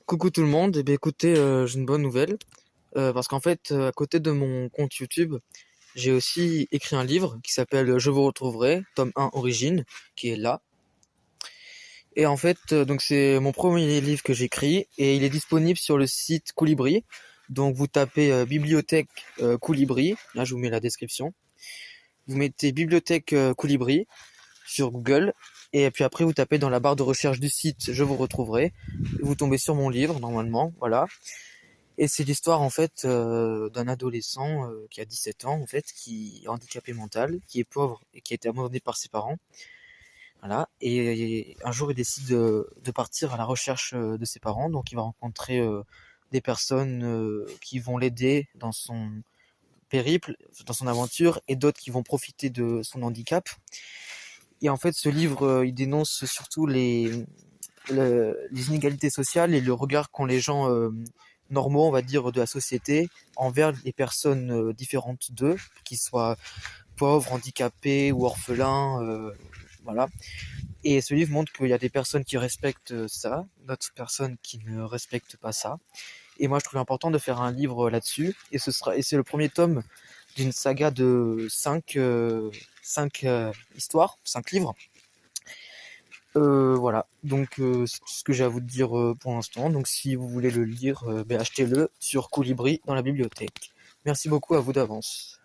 Coucou tout le monde, eh bien écoutez, j'ai une bonne nouvelle, parce qu'en fait, à côté de mon compte YouTube, j'ai aussi écrit un livre qui s'appelle Je vous retrouverai, tome 1 Origine, qui est là. Et en fait, donc c'est mon premier livre que j'écris et il est disponible sur le site Colibri. Donc vous tapez bibliothèque Colibri, là je vous mets la description. Vous mettez bibliothèque Colibri sur Google et puis après vous tapez dans la barre de recherche du site Je vous retrouverai. Vous tombez sur mon livre normalement, voilà. Et c'est l'histoire en fait d'un adolescent qui a 17 ans en fait, qui est handicapé mental, qui est pauvre et qui a été abandonné par ses parents. Voilà. Et un jour il décide de partir à la recherche de ses parents, donc il va rencontrer des personnes qui vont l'aider dans son périple, dans son aventure, et d'autres qui vont profiter de son handicap. Et en fait ce livre il dénonce surtout les inégalités sociales et le regard qu'ont les gens normaux, on va dire, de la société envers les personnes différentes d'eux, qu'ils soient pauvres, handicapés ou orphelins, voilà. Et ce livre montre qu'il y a des personnes qui respectent ça, d'autres personnes qui ne respectent pas ça. Et moi, je trouve important de faire un livre là-dessus. Et c'est le premier tome d'une saga de 5 histoires, 5 livres. Voilà, donc c'est tout ce que j'ai à vous dire pour l'instant. Donc si vous voulez le lire, achetez-le sur Colibri dans la bibliothèque. Merci beaucoup à vous d'avance.